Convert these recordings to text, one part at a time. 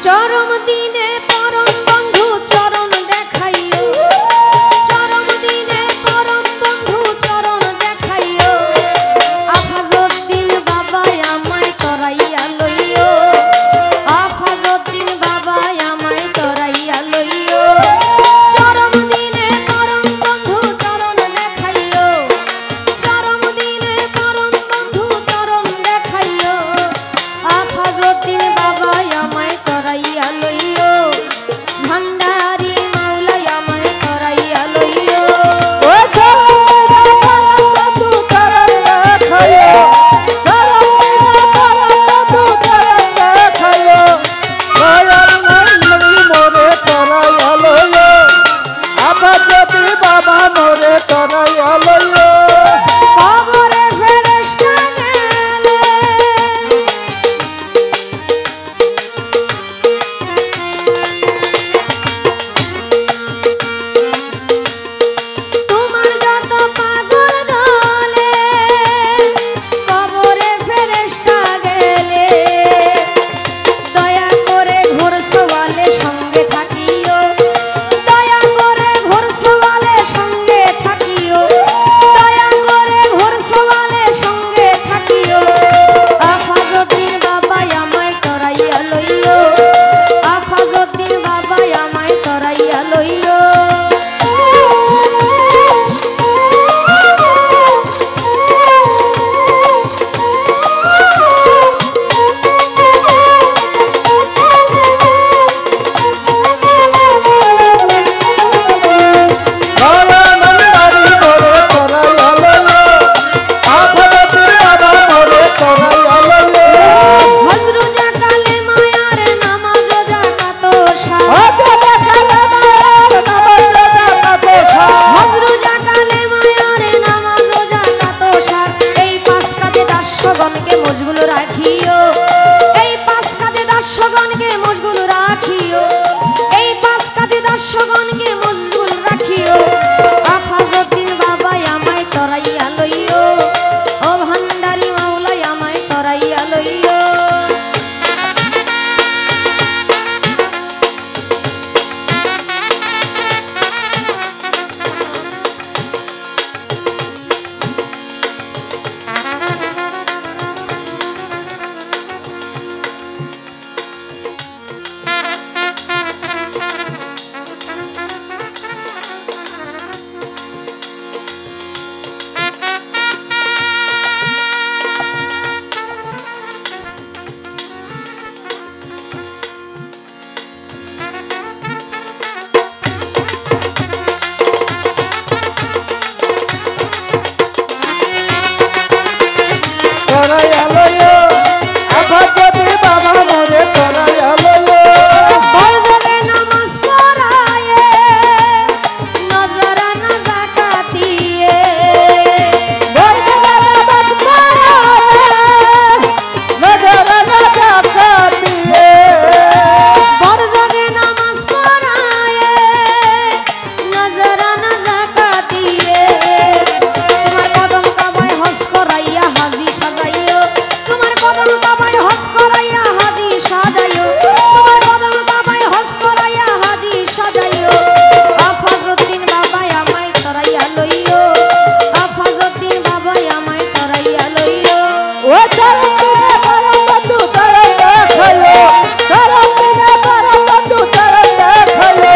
চরম দিনে পরম বন্ধু চরণ দেখাইও, চরম দিনে পরম বন্ধু চরণ দেখাইও, আফাজউদ্দিন বাবা আমায় তরাইয়া লইও, আফাজউদ্দিন বাবা আমায় তরাইয়া লইও। চরম দিনে পরম বন্ধু চরণ দেখাইও, চরম দিনে পরম বন্ধু চরণ দেখাইও, আফাজউদ্দিন বাবা আমায় তরাইয়া লইও, ভান্ডারি মাওলা আমায় তরাইয়া লইও। ও বন্ধু চরণ দেখাইও, চরম দিনে পরম বন্ধু চরণ দেখাইও, দয়াল নবী মোরে তরাইয়া লইও, আফাজউদ্দিন বাবা মোরে তরাইয়া লইও। কবরে ফেরেশতা গেলে তোমার যত পাগল দলে, কবরে ফেরেশতা গেলে দয়া করে ঘোর সওয়ালে সঙ্গে থাকিও, দয়া করে ঘোর সওয়ালে সঙ্গে থাকিও, দয়া করে ঘোর সওয়ালে সঙ্গে থাকিও, আফাজউদ্দিন বাবা আমায় তরাইয়া লইও, আফাজউদ্দিন বাবা আমায় তরাইয়া লইও। হজরুজা কালে মায়ার নামাজ জাকাত শাহ, হজরুজা কালে মায়ার নামাজ জাকাত শাহ, এই পাঁচ কাজে দাস্যগণকে মশগুল রাখিও, এই পাঁচ কাজে দাস্যগণকে মশগুল রাখিও, এই পাঁচ কাজে দাস্যগণকে মশগুল রাখিও, আফাজউদ্দিন বাবা আমায় তরাইয়া লইও, ও ভান্ডারি মাওলা আমায় তরাইয়া লইও। তরাইয়া লইও, আফাজউদ্দিন বাবা মোরে তরাইয়া লইও। বজরে নামাজ পড়ায়ে, নজরানা যাকাত দিয়ে, বরজগে নামাজ পড়ায়ে, নজরানা যাকাত দিয়ে, তোমার কদম কাবায় হজ করাইয়া হাজি সাজাইও, তোমার কদম কাবায় হজ করাইয়া হাজি সাজাইও, তোমার কদম কাবায় হজ করাইয়া হাজি সাজাইও, আফাজউদ্দিন বাবা আমায় তরাইয়া লইও, আফাজউদ্দিন বাবা আমায় তরাইয়া লইও। ও চরম দিনে পরম বন্ধু চরণ দেখাইও, চরম দিনে পরম বন্ধু চরণ দেখাইও,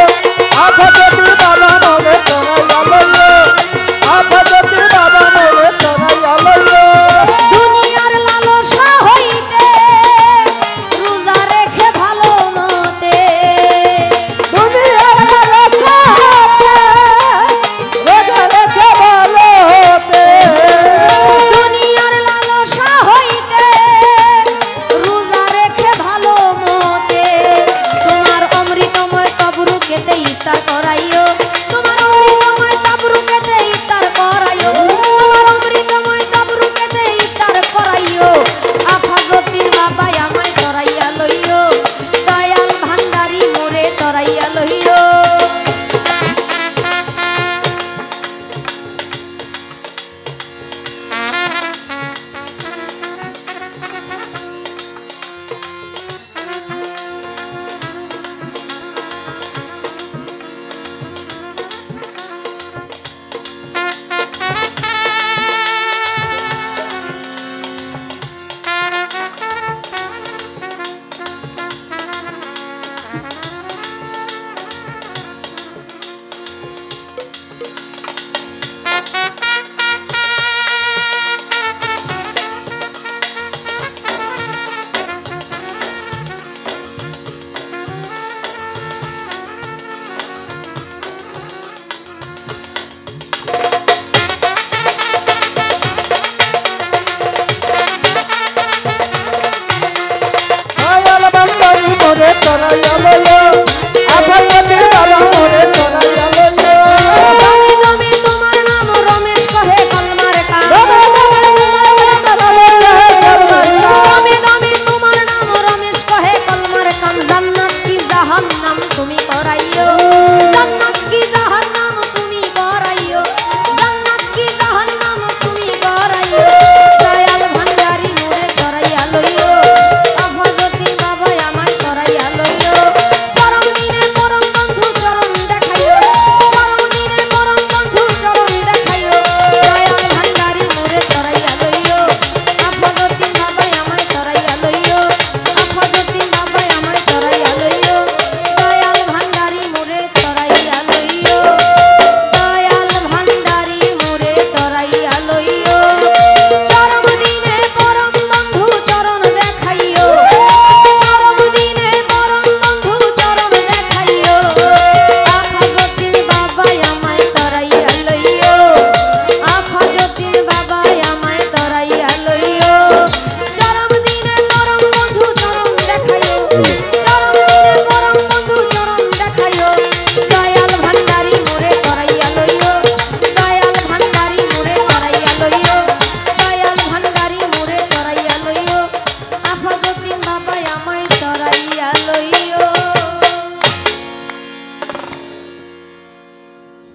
আফাজউদ্দিন বাবা মোরে তরাইয়া লইও, আফাজউদ্দিন বাবা মোরে তরাইয়া লইও। দুনিয়ার লালসা হইতে রোজা রেখে ভালো মতে, দুনিয়ার লালসা হতে, রোজা রেখে ভালো হতে, দুনিয়ার লালসা হইতে তারা